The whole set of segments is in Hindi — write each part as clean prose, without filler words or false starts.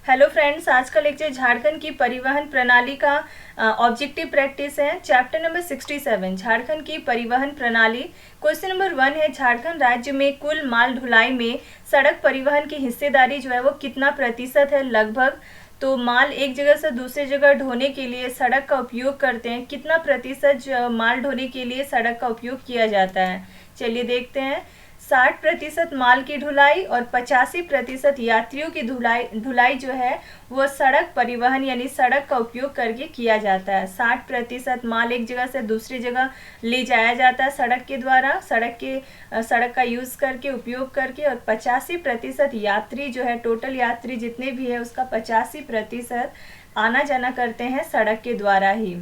हेलो फ्रेंड्स, आज का लेक्चर झारखंड की परिवहन प्रणाली का ऑब्जेक्टिव प्रैक्टिस है। चैप्टर नंबर 67 झारखंड की परिवहन प्रणाली। क्वेश्चन नंबर 1 है, झारखंड राज्य में कुल माल ढुलाई में सड़क परिवहन की हिस्सेदारी जो है वो कितना प्रतिशत है लगभग। तो माल एक जगह से दूसरी जगह ढोने के लिए सड़क का उपयोग करते हैं, कितना प्रतिशत माल ढोने के लिए सड़क का उपयोग किया जाता है। चलिए देखते हैं। 60% माल की ढुलाई और 85% यात्रियों की ढुलाई जो है वो सड़क परिवहन यानी सड़क का उपयोग करके किया जाता है। 60% माल एक जगह से दूसरी जगह ले जाया जाता है सड़क के द्वारा, सड़क का यूज करके, उपयोग करके, और 85% यात्री जो है, टोटल यात्री जितने भी है उसका 85% आना जाना करते हैं सड़क के द्वारा ही।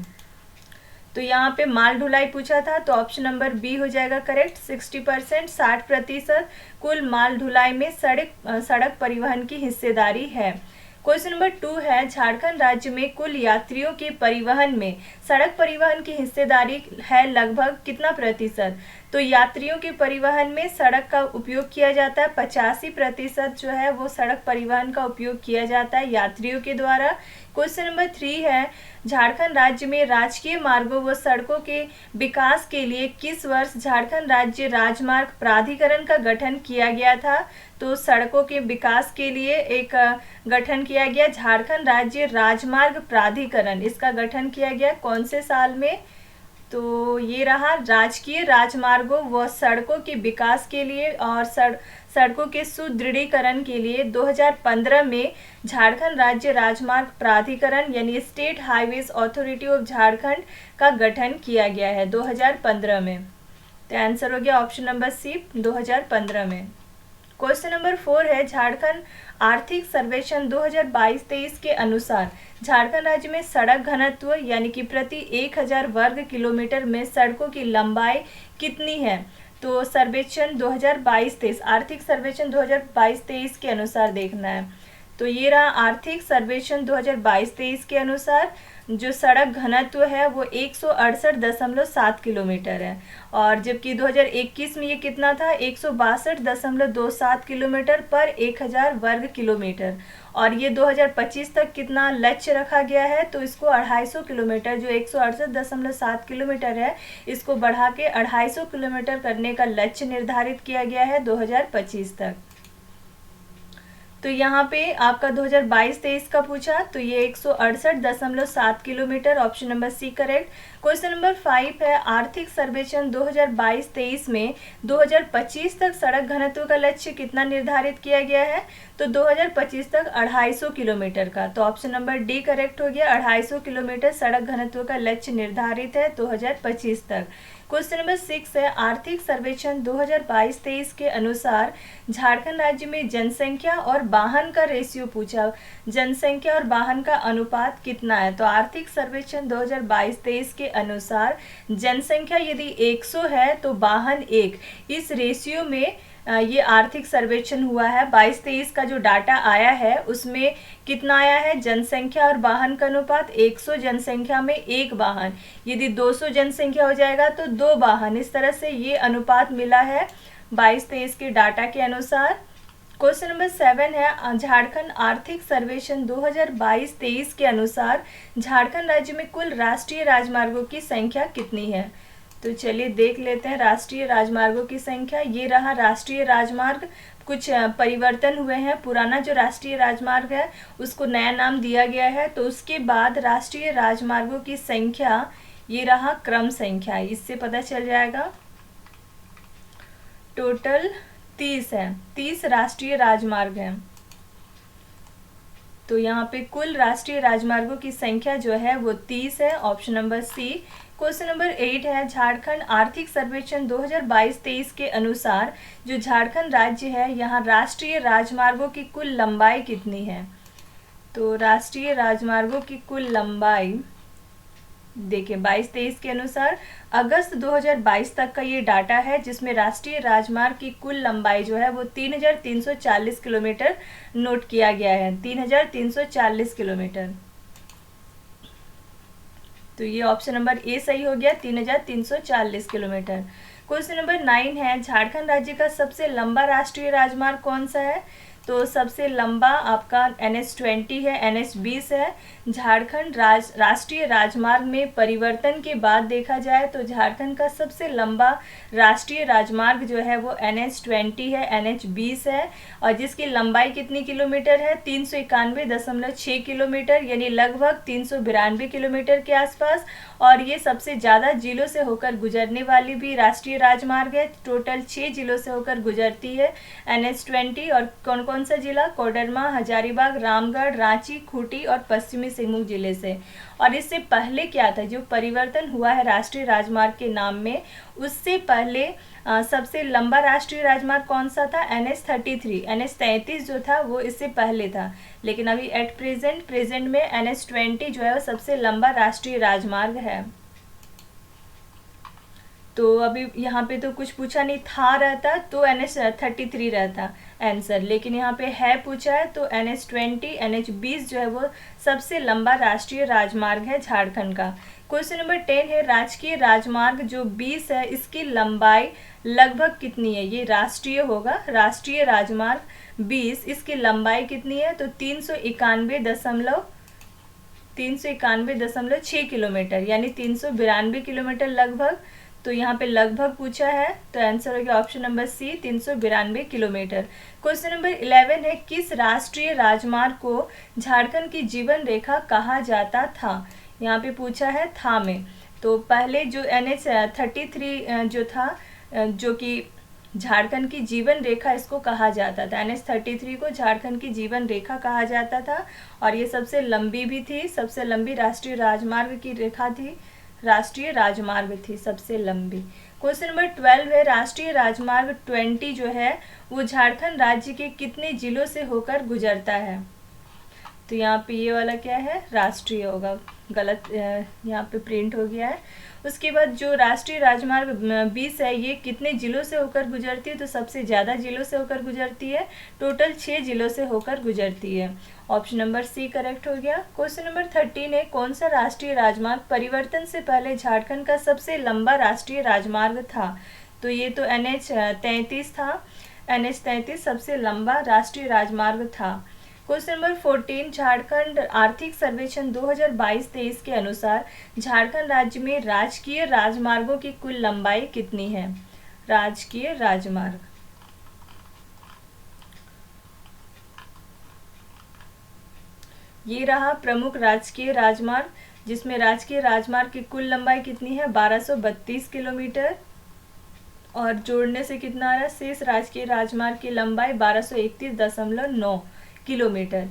तो यहाँ पे माल ढुलाई पूछा था तो ऑप्शन नंबर बी हो जाएगा करेक्ट। 60%, 60% कुल माल ढुलाई में सड़क परिवहन की हिस्सेदारी है। क्वेश्चन नंबर 2 है, झारखंड राज्य में कुल यात्रियों के परिवहन में सड़क परिवहन की हिस्सेदारी है लगभग कितना प्रतिशत। तो यात्रियों के परिवहन में सड़क का उपयोग किया जाता है, 85% जो है वो सड़क परिवहन का उपयोग किया जाता है यात्रियों के द्वारा। क्वेश्चन नंबर 3 है, झारखंड राज्य में राजकीय मार्गों व सड़कों के विकास के लिए किस वर्ष झारखंड राज्य राजमार्ग प्राधिकरण का गठन किया गया था। तो सड़कों के विकास के लिए एक गठन किया गया झारखंड राज्य राजमार्ग प्राधिकरण, इसका गठन किया गया कौन से साल में। तो ये रहा राजकीय राजमार्गों व सड़कों के विकास के लिए और सड़कों के सुदृढ़ीकरण के लिए 2015 में झारखंड राज्य राजमार्ग प्राधिकरण यानी state highways authority of Jharkhand का गठन किया गया है 2015 में। तो आंसर हो गया ऑप्शन नंबर सी, 2015 में। क्वेश्चन नंबर 4 है, झारखंड आर्थिक सर्वेक्षण 2022-23 के अनुसार झारखंड राज्य में सड़क घनत्व यानी कि प्रति 1000 वर्ग किलोमीटर में सड़कों की लंबाई कितनी है। तो सर्वेक्षण 2022-23, आर्थिक सर्वेक्षण 2022-23 के अनुसार देखना है। तो ये रहा आर्थिक सर्वेक्षण 2022-23 के अनुसार जो सड़क घनत्व है वो 168.7 किलोमीटर है, और जबकि 2021 में ये कितना था, 162.27 किलोमीटर पर 1000 वर्ग किलोमीटर। और ये 2025 तक कितना लक्ष्य रखा गया है, तो इसको 250 किलोमीटर, जो 168.7 किलोमीटर है, इसको बढ़ा के 250 किलोमीटर करने का लक्ष्य निर्धारित किया गया है 2025 तक। तो यहाँ पे आपका 2022-23 का पूछा तो ये 168.7 kilometre, option number C correct. Question number 5 है, आर्थिक सर्वेक्षण 2022-23 में 2025 तक सड़क घनत्व का लक्ष्य कितना निर्धारित किया गया है। तो 2025 तक 250 किलोमीटर का, तो ऑप्शन नंबर डी करेक्ट हो गया। 250 किलोमीटर सड़क घनत्व का लक्ष्य निर्धारित है 2025 तक। क्वेश्चन नंबर 6 है, आर्थिक सर्वेक्षण 2022-23 के अनुसार झारखंड राज्य में जनसंख्या और वाहन का रेशियो पूछा, जनसंख्या और वाहन का अनुपात कितना है। तो आर्थिक सर्वेक्षण 2022-23 के अनुसार जनसंख्या यदि 100 है तो वाहन 1, इस रेशियो में ये आर्थिक सर्वेक्षण हुआ है। 22-23 का जो डाटा आया है उसमें कितना आया है, जनसंख्या और वाहन का अनुपात 100 जनसंख्या में 1 वाहन, यदि 200 जनसंख्या हो जाएगा तो 2 वाहन, इस तरह से ये अनुपात मिला है 22-23 के डाटा के अनुसार। क्वेश्चन नंबर 7 है, झारखंड आर्थिक सर्वेक्षण 2022-23 के अनुसार झारखंड राज्य में कुल राष्ट्रीय राजमार्गों की संख्या कितनी है। तो चलिए देख लेते हैं राष्ट्रीय राजमार्गों की संख्या। ये रहा राष्ट्रीय राजमार्ग, कुछ परिवर्तन हुए हैं, पुराना जो राष्ट्रीय राजमार्ग है उसको नया नाम दिया गया है। तो उसके बाद राष्ट्रीय राजमार्गों की संख्या ये रहा क्रम संख्या, इससे पता चल जाएगा। टोटल 30 है, 30 राष्ट्रीय राजमार्ग हैं। तो यहाँ पे कुल राष्ट्रीय राजमार्गों की संख्या जो है वो 30 है, option number C. Question number 8 है, झारखंड आर्थिक सर्वेक्षण 2022-23 के अनुसार जो झारखंड राज्य है यहाँ राष्ट्रीय राजमार्गों की कुल लंबाई कितनी है। तो राष्ट्रीय राजमार्गों की कुल लंबाई देखिए 22-23 के अनुसार अगस्त 2022 तक का ये डाटा है, जिसमें राष्ट्रीय राजमार्ग की कुल लंबाई जो है वो 3340 किलोमीटर नोट किया गया है, 3340 किलोमीटर। तो ये ऑप्शन नंबर ए सही हो गया, 3340 किलोमीटर। क्वेश्चन नंबर 9 है, झारखंड राज्य का सबसे लंबा राष्ट्रीय राजमार्ग कौन सा है। तो सबसे लंबा आपका NH20 है, NH20 है। झारखंड राष्ट्रीय राजमार्ग में परिवर्तन के बाद देखा जाए तो झारखंड का सबसे लंबा राष्ट्रीय राजमार्ग जो है वो NH20 है, NH20 है, और जिसकी लंबाई कितनी किलोमीटर है, 391.6 किलोमीटर, यानी लगभग 392 किलोमीटर के आसपास। और ये सबसे ज़्यादा जिलों से होकर गुजरने वाली भी राष्ट्रीय राजमार्ग है। टोटल 6 जिलों से होकर गुजरती है NH20। और कौन कौन सा जिला, कोडरमा, हजारीबाग, रामगढ़, रांची, खूंटी और पश्चिमी सिंहभूम जिले से। और इससे पहले क्या था, जो परिवर्तन हुआ है राष्ट्रीय राजमार्ग के नाम में, उससे पहले सबसे लंबा राष्ट्रीय राजमार्ग कौन सा था, NH33। NH33 जो था वो इससे पहले था, लेकिन अभी एट प्रेजेंट में NH20 जो है वो सबसे लंबा राष्ट्रीय राजमार्ग है। तो अभी यहाँ पे तो कुछ पूछा नहीं, था रहता तो NH33 रहता आंसर, लेकिन यहाँ पे है पूछा है तो NH20 NH20 जो है वो सबसे लंबा राष्ट्रीय राजमार्ग है झारखंड का। क्वेश्चन नंबर 10 है, राजकीय राजमार्ग जो 20 है इसकी लंबाई लगभग कितनी है। ये राष्ट्रीय होगा, राष्ट्रीय राजमार्ग 20, इसकी लंबाई कितनी है, तो 391.6 किलोमीटर, यानी 392 किलोमीटर लगभग। तो यहाँ पे लगभग पूछा है तो आंसर हो गया option number C, 392 kilometre. Question number 11 है, किस राष्ट्रीय राजमार्ग को झारखंड की जीवन रेखा कहा जाता था। यहाँ पे पूछा है था में, तो पहले जो NH33 जो था, जो कि झारखंड की जीवन रेखा इसको कहा जाता था, NH33 को झारखंड की जीवन रेखा कहा जाता था, और ये सबसे लंबी भी थी, सबसे लंबी राष्ट्रीय राजमार्ग की रेखा थी, राष्ट्रीय राजमार्ग थी सबसे लंबी। क्वेश्चन नंबर 12 है, राष्ट्रीय राजमार्ग 20 जो है वो झारखंड राज्य के कितने जिलों से होकर गुजरता है। तो यहाँ पे ये वाला क्या है, राष्ट्रीय होगा, गलत यहाँ पे प्रिंट हो गया है। उसके बाद जो राष्ट्रीय राजमार्ग 20 है ये कितने जिलों से होकर गुजरती है, तो सबसे ज़्यादा जिलों से होकर गुजरती है, टोटल 6 जिलों से होकर गुजरती है। ऑप्शन नंबर सी करेक्ट हो गया। क्वेश्चन नंबर 13 है, कौन सा राष्ट्रीय राजमार्ग परिवर्तन से पहले झारखंड का सबसे लंबा राष्ट्रीय राजमार्ग था। तो ये तो NH33 था, NH33 सबसे लंबा राष्ट्रीय राजमार्ग था। क्वेश्चन नंबर 14, झारखंड आर्थिक सर्वेक्षण 2022-23 के अनुसार झारखंड राज्य में राजकीय राजमार्गों की कुल लंबाई कितनी है। राजकीय राजमार्ग, ये रहा प्रमुख राजकीय राजमार्ग, जिसमें राजकीय राजमार्ग की कुल लंबाई कितनी है, 1232 किलोमीटर, और जोड़ने से कितना आ रहा है, शेष राजकीय राजमार्ग की लंबाई 1231.9 किलोमीटर।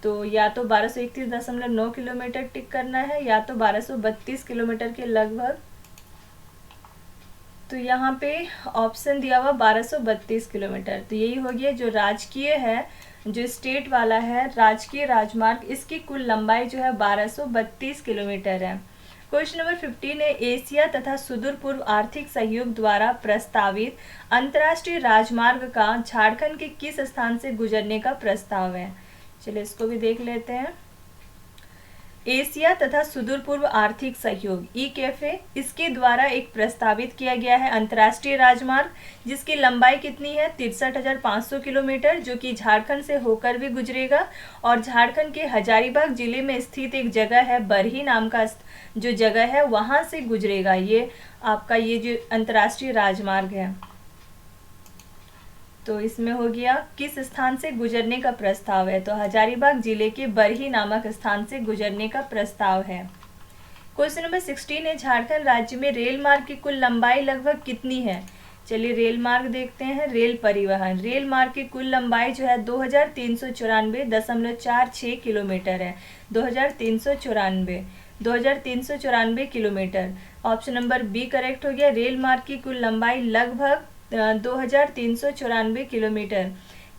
तो या तो 1231.9 किलोमीटर टिक करना है, या तो 1232 किलोमीटर के लगभग। तो यहाँ पे ऑप्शन दिया हुआ 1232 किलोमीटर, तो यही हो गया जो राजकीय है, जो स्टेट वाला है राजकीय राजमार्ग, इसकी कुल लंबाई जो है 1232 किलोमीटर है। क्वेश्चन नंबर 15 है, एशिया तथा सुदूर पूर्व आर्थिक सहयोग द्वारा प्रस्तावित अंतर्राष्ट्रीय राजमार्ग का झारखंड के किस स्थान से गुजरने का प्रस्ताव है। चलिए इसको भी देख लेते हैं। एशिया तथा सुदूर पूर्व आर्थिक सहयोग ECAFE, इसके द्वारा एक प्रस्तावित किया गया है अंतर्राष्ट्रीय राजमार्ग, जिसकी लंबाई कितनी है, 63,500 किलोमीटर, जो कि झारखंड से होकर भी गुजरेगा, और झारखंड के हजारीबाग जिले में स्थित एक जगह है बरही नाम का जो जगह है वहां से गुजरेगा ये आपका ये जो अंतर्राष्ट्रीय राजमार्ग है। तो इसमें हो गया किस स्थान से गुजरने का प्रस्ताव है, तो हजारीबाग जिले के बरही नामक स्थान से गुजरने का प्रस्ताव है। क्वेश्चन नंबर 16 है, झारखंड राज्य में रेल मार्ग की कुल लंबाई लगभग कितनी है। चलिए रेल मार्ग देखते हैं। रेल परिवहन, रेल मार्ग की कुल लंबाई जो है 2394.46 किलोमीटर है, 2394 kilometre. Option number B correct हो गया। रेल मार्ग की कुल लंबाई लगभग 2394 किलोमीटर।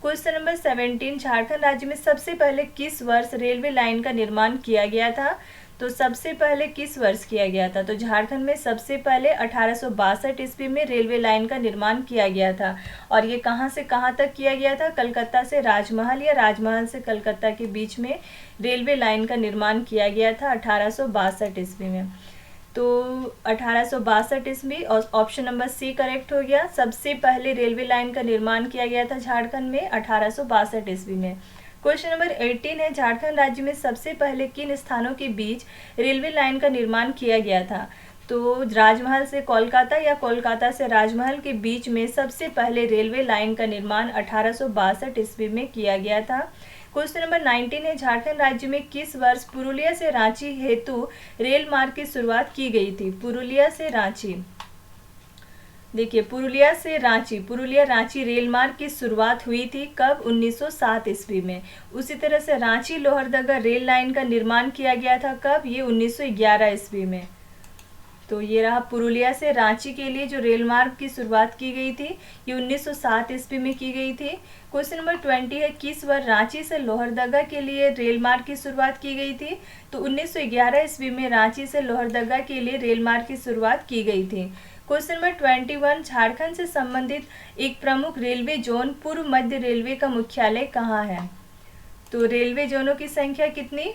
क्वेश्चन नंबर 17, झारखंड राज्य में सबसे पहले किस वर्ष रेलवे लाइन का निर्माण किया गया था। तो सबसे पहले किस वर्ष किया गया था, तो झारखंड में सबसे पहले 1862 ईस्वी में रेलवे लाइन का निर्माण किया गया था, और ये कहाँ से कहाँ तक किया गया था, कलकत्ता से राजमहल या राजमहल से कलकत्ता के बीच में रेलवे लाइन का निर्माण किया गया था 1862 ईस्वी में। तो 1862 ईस्वी, और ऑप्शन नंबर सी करेक्ट हो गया। सबसे पहले रेलवे लाइन का निर्माण किया गया था झारखंड में 1862 ईस्वी में। क्वेश्चन नंबर 18 है, झारखंड राज्य में सबसे पहले किन स्थानों के बीच रेलवे लाइन का निर्माण किया गया था? तो राजमहल से कोलकाता या कोलकाता से राजमहल के बीच में सबसे पहले रेलवे लाइन का निर्माण 1862 ईस्वी में किया गया था। क्वेश्चन नंबर 19 है, झारखंड राज्य में किस वर्ष पुरुलिया से रांची हेतु रेल मार्ग की शुरुआत की गई थी? पुरुलिया से रांची, देखिए पुरुलिया रांची रेल मार्ग की शुरुआत हुई थी कब? 1907 ईस्वी में। उसी तरह से रांची लोहरदगा रेल लाइन का निर्माण किया गया था कब? ये 1911 ईस्वी में। तो ये रहा पुरुलिया से रांची के लिए जो रेल मार्ग की शुरुआत की गई थी, ये 1907 ईस्वी में की गई थी। क्वेश्चन नंबर 20 है, किस वर्ष रांची से लोहरदगा के लिए रेल मार्ग की शुरुआत की गई थी? तो 1911 ईस्वी में रांची से लोहरदगा के लिए रेल मार्ग की शुरुआत की गई थी। क्वेश्चन नंबर 21, झारखंड से संबंधित एक प्रमुख रेलवे जोन पूर्व मध्य रेलवे का मुख्यालय कहाँ है? तो रेलवे जोनों की संख्या कितनी?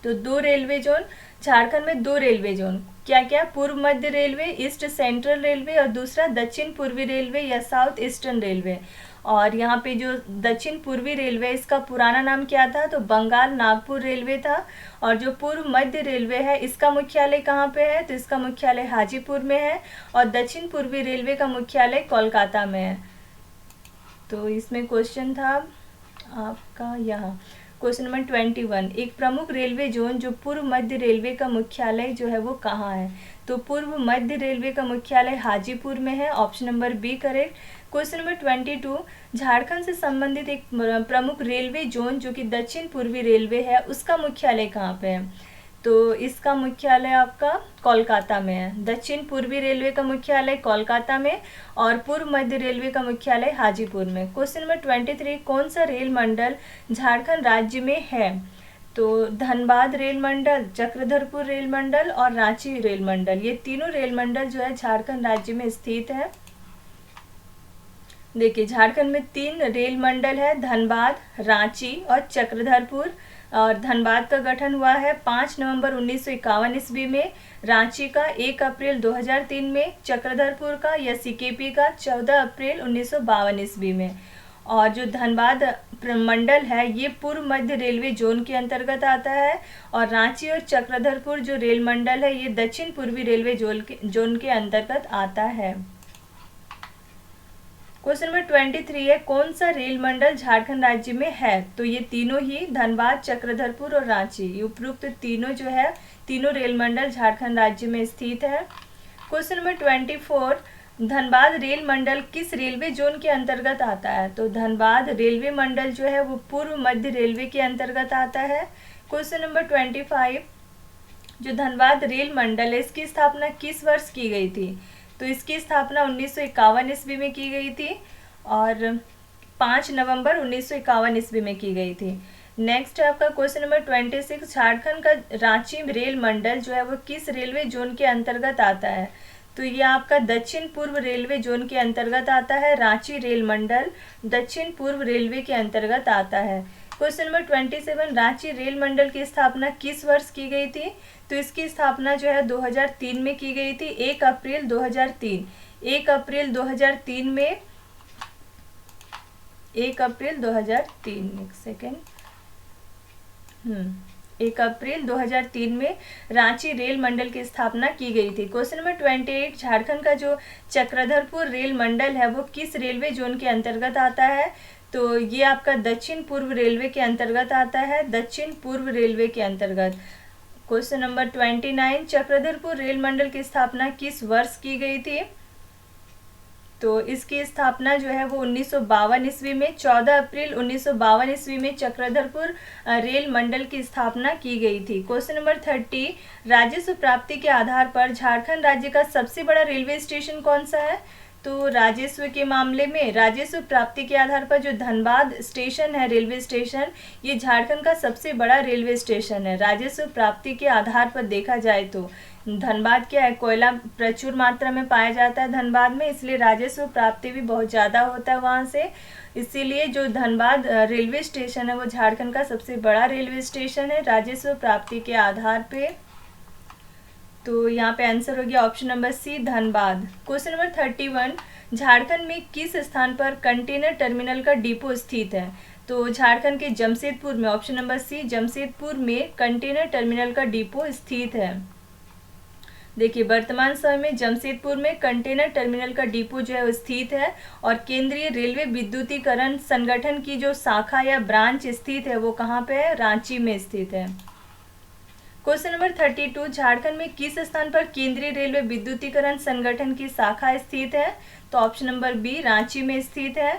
तो 2 रेलवे जोन, झारखंड में 2 रेलवे जोन, क्या क्या? पूर्व मध्य रेलवे, ईस्ट सेंट्रल रेलवे, और दूसरा दक्षिण पूर्वी रेलवे या साउथ ईस्टर्न रेलवे। और यहाँ पे जो दक्षिण पूर्वी रेलवे, इसका पुराना नाम क्या था? तो बंगाल नागपुर रेलवे था। और जो पूर्व मध्य रेलवे है, इसका मुख्यालय कहाँ पे है? तो इसका मुख्यालय हाजीपुर में है। और दक्षिण पूर्वी रेलवे का मुख्यालय कोलकाता में है। तो इसमें क्वेश्चन था आपका यहाँ क्वेश्चन नंबर 21, एक प्रमुख रेलवे जोन जो पूर्व मध्य रेलवे का मुख्यालय जो है वो कहाँ है? तो पूर्व मध्य रेलवे का मुख्यालय हाजीपुर में है, option number B correct. Question number 22, Jharkhand से संबंधित एक प्रमुख रेलवे जोन जो कि दक्षिण पूर्वी रेलवे है, उसका मुख्यालय कहाँ पे है? तो इसका मुख्यालय आपका कोलकाता में है। दक्षिण पूर्वी रेलवे का मुख्यालय कोलकाता में और पूर्व मध्य रेलवे का मुख्यालय हाजीपुर में। क्वेश्चन नंबर 23, कौन सा रेल मंडल झारखंड राज्य में है? तो धनबाद रेल मंडल, चक्रधरपुर रेल मंडल और रांची रेल मंडल, ये तीनों रेल मंडल जो है झारखंड राज्य में स्थित है। देखिए झारखंड में 3 रेल मंडल है, धनबाद, रांची और चक्रधरपुर। और धनबाद का गठन हुआ है 5 नवंबर 1951 ईस्वी में, रांची का 1 अप्रैल 2003 में, चक्रधरपुर का या सीकेपी का 14 अप्रैल 1952 ईस्वी में। और जो धनबाद मंडल है ये पूर्व मध्य रेलवे जोन के अंतर्गत आता है, और रांची और चक्रधरपुर जो रेल मंडल है ये दक्षिण पूर्वी रेलवे जोन के अंतर्गत आता है। क्वेश्चन नंबर 23 है, कौन सा रेल मंडल झारखंड राज्य में है? तो ये तीनों ही, धनबाद, चक्रधरपुर और रांची, ये उपरोक्त तीनों जो है, तीनों रेल मंडल झारखंड राज्य में स्थित है। क्वेश्चन नंबर 24, धनबाद रेल मंडल किस रेलवे जोन के अंतर्गत आता है? तो धनबाद रेलवे मंडल जो है वो पूर्व मध्य रेलवे के अंतर्गत आता है। क्वेश्चन नंबर 25, जो धनबाद रेल मंडल है इसकी स्थापना किस वर्ष की गई थी? तो इसकी स्थापना 1951 ईस्वी में की गई थी और 5 नवंबर 1951 ईस्वी में की गई थी। नेक्स्ट है आपका क्वेश्चन नंबर 26, झारखंड का रांची रेल मंडल जो है वो किस रेलवे जोन के अंतर्गत आता है? तो ये आपका दक्षिण पूर्व रेलवे जोन के अंतर्गत आता है। रांची रेल मंडल दक्षिण पूर्व रेलवे के अंतर्गत आता है। क्वेश्चन नंबर 27, रांची रेल मंडल की स्थापना किस वर्ष की गई थी? तो इसकी स्थापना जो है 2003 में की गई थी, 1 अप्रैल 2003। 1 अप्रैल 2003 में, 1 अप्रैल 2003, एक सेकेंड, 1 अप्रैल 2003 में रांची रेल मंडल की स्थापना की गई थी। क्वेश्चन नंबर 28, झारखंड का जो चक्रधरपुर रेल मंडल है वो किस रेलवे जोन के अंतर्गत आता है? तो ये आपका दक्षिण पूर्व रेलवे के अंतर्गत आता है, दक्षिण पूर्व रेलवे के अंतर्गत। क्वेश्चन नंबर 29, चक्रधरपुर रेल मंडल की स्थापना किस वर्ष की गई थी? तो इसकी स्थापना जो है वो 1952 ईस्वी में, 14 अप्रैल 1952 ईस्वी में चक्रधरपुर रेल मंडल की स्थापना की गई थी। क्वेश्चन नंबर 30, राजस्व प्राप्ति के आधार पर झारखंड राज्य का सबसे बड़ा रेलवे स्टेशन कौन सा है? तो राजस्व के मामले में राजस्व प्राप्ति के आधार पर जो धनबाद स्टेशन है, रेलवे स्टेशन, ये झारखंड का सबसे बड़ा रेलवे स्टेशन है। राजस्व प्राप्ति के आधार पर देखा जाए तो धनबाद क्या है, कोयला प्रचुर मात्रा में पाया जाता है धनबाद में, इसलिए राजस्व प्राप्ति भी बहुत ज़्यादा होता है वहाँ से। इसीलिए जो धनबाद रेलवे स्टेशन है वो झारखंड का सबसे बड़ा रेलवे स्टेशन है राजस्व प्राप्ति के आधार पे। तो यहाँ पे आंसर हो गया option number C, Dhanbad. Question number 31, Jharkhand में किस स्थान पर कंटेनर टर्मिनल का डिपो स्थित है? तो झारखंड के जमशेदपुर में, ऑप्शन नंबर सी, जमशेदपुर में कंटेनर टर्मिनल का डिपो स्थित है। देखिए, वर्तमान समय में जमशेदपुर में कंटेनर टर्मिनल का डिपो जो है वो स्थित है, और केंद्रीय रेलवे विद्युतीकरण संगठन की जो शाखा या ब्रांच स्थित है वो कहाँ पे है? रांची में स्थित है। क्वेश्चन नंबर 32, झारखंड में किस स्थान पर केंद्रीय रेलवे विद्युतीकरण संगठन की शाखा स्थित है? तो ऑप्शन नंबर बी, रांची में स्थित है।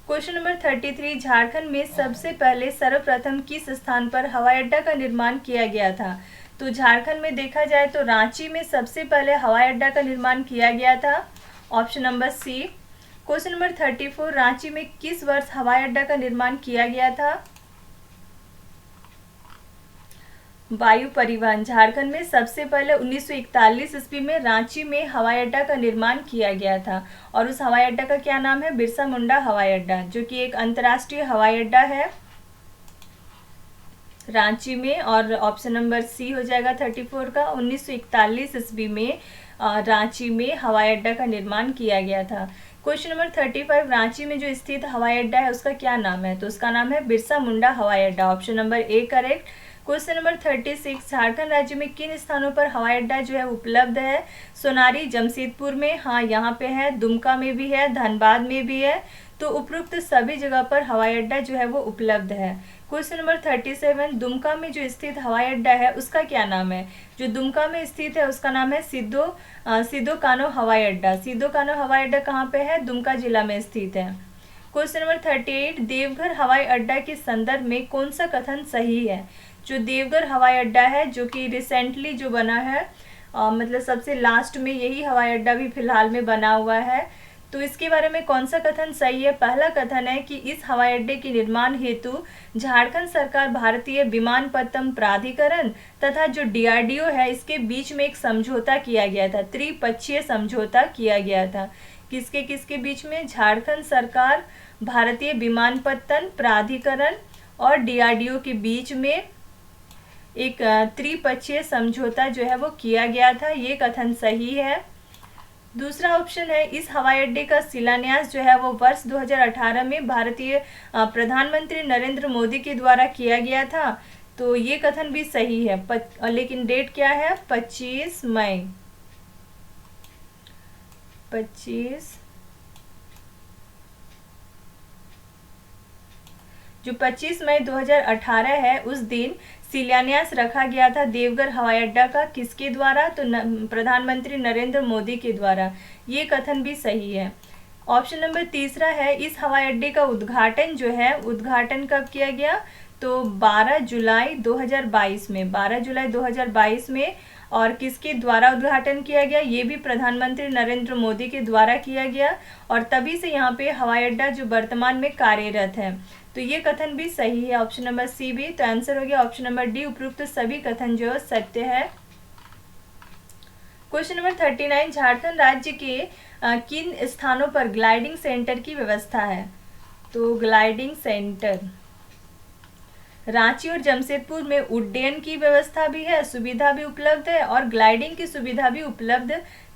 क्वेश्चन नंबर 33, झारखंड में सबसे पहले सर्वप्रथम किस स्थान पर हवाई अड्डा का निर्माण किया गया था? तो झारखंड में देखा जाए तो रांची में सबसे पहले हवाई अड्डा का निर्माण किया गया था, option number C. Question number 34, Ranchi में किस वर्ष हवाई अड्डा का निर्माण किया गया था? वायु परिवहन, झारखंड में सबसे पहले 1941 ईस्वी में रांची में हवाई अड्डा का निर्माण किया गया था, और उस हवाई अड्डा का क्या नाम है? बिरसा मुंडा हवाई अड्डा, जो कि एक अंतर्राष्ट्रीय हवाई अड्डा है रांची में। और ऑप्शन नंबर सी हो जाएगा 34 का, 1941 ईस्वी में रांची में हवाई अड्डा का निर्माण किया गया था। क्वेश्चन नंबर 35, रांची में जो स्थित हवाई अड्डा है उसका क्या नाम है? तो उसका नाम है बिरसा मुंडा हवाई अड्डा, option number A correct. Question number 36, Jharkhand राज्य में किन स्थानों पर हवाई अड्डा जो है उपलब्ध है? सोनारी, जमशेदपुर में, हाँ यहाँ पे है, दुमका में भी है, धनबाद में भी है। तो उपरोक्त सभी जगह पर हवाई अड्डा जो है वो उपलब्ध है। क्वेश्चन नंबर 37, दुमका में जो स्थित हवाई अड्डा है उसका क्या नाम है? जो दुमका में स्थित है उसका नाम है सिद्धो कान्हो हवाई अड्डा। सिद्धो कान्हो हवाई अड्डा कहाँ पे है? दुमका जिला में स्थित है। क्वेश्चन नंबर 38, देवघर हवाई अड्डा के संदर्भ में कौन सा कथन सही है? जो देवघर हवाई अड्डा है, जो कि रिसेंटली जो बना है, मतलब सबसे लास्ट में यही हवाई अड्डा भी फिलहाल में बना हुआ है, तो इसके बारे में कौन सा कथन सही है? पहला कथन है कि इस हवाई अड्डे के निर्माण हेतु झारखंड सरकार, भारतीय विमानपत्तन प्राधिकरण तथा जो DRDO है इसके बीच में एक समझौता किया गया था, त्रिपक्षीय समझौता किया गया था। किसके किसके बीच में? झारखंड सरकार, भारतीय विमानपत्तन प्राधिकरण और DRDO के बीच में एक त्रिपक्षीय समझौता जो है वो किया गया था। ये कथन सही है। दूसरा ऑप्शन है, इस हवाई अड्डे का शिलान्यास जो है वो वर्ष 2018 में भारतीय प्रधानमंत्री नरेंद्र मोदी के द्वारा किया गया था। तो ये कथन भी सही है, लेकिन डेट क्या है? 25 मई। जो 25 मई 2018 है उस दिन शिलान्यास रखा गया था देवघर हवाई अड्डा का। किसके द्वारा? तो प्रधानमंत्री नरेंद्र मोदी के द्वारा। ये कथन भी सही है। ऑप्शन नंबर तीसरा है, इस हवाई अड्डे का उद्घाटन जो है, उद्घाटन कब किया गया? तो 12 जुलाई 2022 में, 12 जुलाई 2022 में। और किसके द्वारा उद्घाटन किया गया? ये भी प्रधानमंत्री नरेंद्र मोदी के द्वारा किया गया, और तभी से यहाँ पे हवाई अड्डा जो वर्तमान में कार्यरत है। तो ये कथन भी सही है, ऑप्शन नंबर सी भी। तो आंसर हो गया ऑप्शन नंबर डी, उपरोक्त सभी कथन जो सत्य है। क्वेश्चन नंबर 39, झारखंड राज्य के किन स्थानों पर ग्लाइडिंग सेंटर की व्यवस्था है? तो ग्लाइडिंग सेंटर, रांची और जमशेदपुर में उड्डयन की व्यवस्था भी है, सुविधा भी उपलब्ध है, और ग्लाइडिंग की सुविधा भी उपलब्ध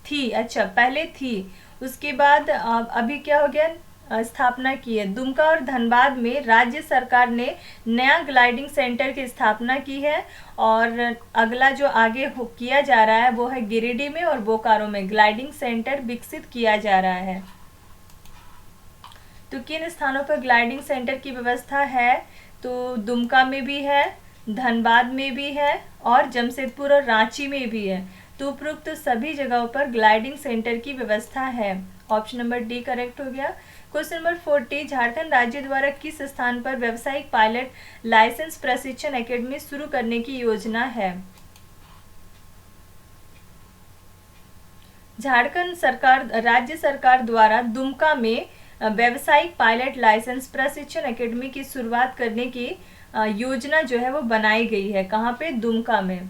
थी। अच्छा, पहले थी, उसके बाद अभी क्या हो गया? स्थापना की है। दुमका और धनबाद में राज्य सरकार ने नया ग्लाइडिंग सेंटर की स्थापना की है, और अगला जो आगे किया जा रहा है वो है गिरिडीह में और बोकारो में ग्लाइडिंग सेंटर विकसित किया जा रहा है। तो किन स्थानों पर ग्लाइडिंग सेंटर की व्यवस्था है? तो दुमका में भी है, धनबाद में भी है, और जमशेदपुर और रांची में भी है। तो उपरोक्त सभी जगहों पर ग्लाइडिंग सेंटर की व्यवस्था है। ऑप्शन नंबर डी करेक्ट हो गया। क्वेश्चन नंबर 40, झारखंड राज्य द्वारा किस स्थान पर व्यावसायिक पायलट लाइसेंस प्रशिक्षण एकेडमी शुरू करने की योजना है? झारखंड सरकार, राज्य सरकार द्वारा दुमका में व्यावसायिक पायलट लाइसेंस प्रशिक्षण एकेडमी की शुरुआत करने की योजना जो है वो बनाई गई है। कहाँ पे? दुमका में।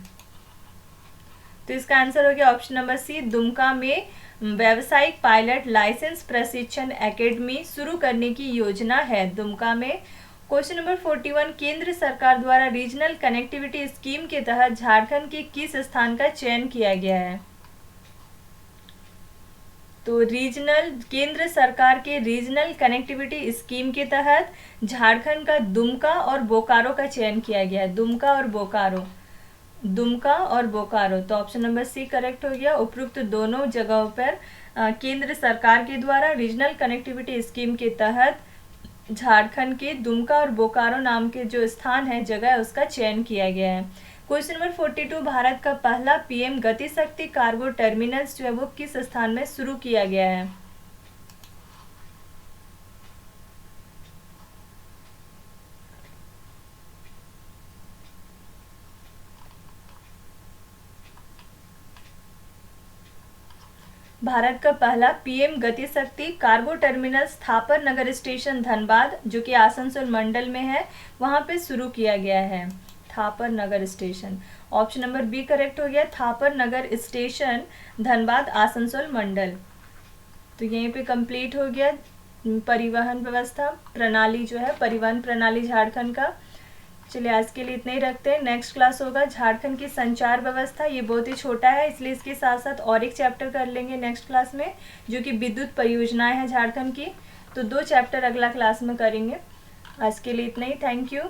तो इसका आंसर हो गया ऑप्शन नंबर सी, दुमका में व्यावसायिक पायलट लाइसेंस प्रशिक्षण एकेडमी शुरू करने की योजना है दुमका में। क्वेश्चन नंबर 41, केंद्र सरकार द्वारा रीजनल कनेक्टिविटी स्कीम के तहत झारखंड के किस स्थान का चयन किया गया है? तो केंद्र सरकार के रीजनल कनेक्टिविटी स्कीम के तहत झारखंड का दुमका और बोकारो का चयन किया गया है। दुमका और बोकारो। तो ऑप्शन नंबर सी करेक्ट हो गया। उपरोक्त दोनों जगहों पर केंद्र सरकार के द्वारा रीजनल कनेक्टिविटी स्कीम के तहत झारखंड के दुमका और बोकारो नाम के जो स्थान है, जगह है, उसका चयन किया गया है। क्वेश्चन नंबर 42, भारत का पहला पीएम गति शक्ति कार्गो टर्मिनल्स जो है वो किस स्थान में शुरू किया गया है? भारत का पहला पीएम गति शक्ति cargo terminal Thapar Nagar station Dhanbad, जो कि आसनसोल मंडल में है, वहां पे शुरू किया गया है। Thapar Nagar station. Option number B correct हो गया। थापर नगर स्टेशन धनबाद आसनसोल मंडल। तो यहीं पे कंप्लीट हो गया परिवहन व्यवस्था प्रणाली जो है, परिवहन प्रणाली झारखंड का। चलिए आज के लिए इतना ही रखते हैं। नेक्स्ट क्लास होगा झारखंड की संचार व्यवस्था। ये बहुत ही छोटा है, इसलिए इसके साथ साथ और एक चैप्टर कर लेंगे नेक्स्ट क्लास में, जो कि विद्युत परियोजनाएं हैं झारखंड की। तो 2 चैप्टर अगला क्लास में करेंगे। आज के लिए इतना ही। Thank you.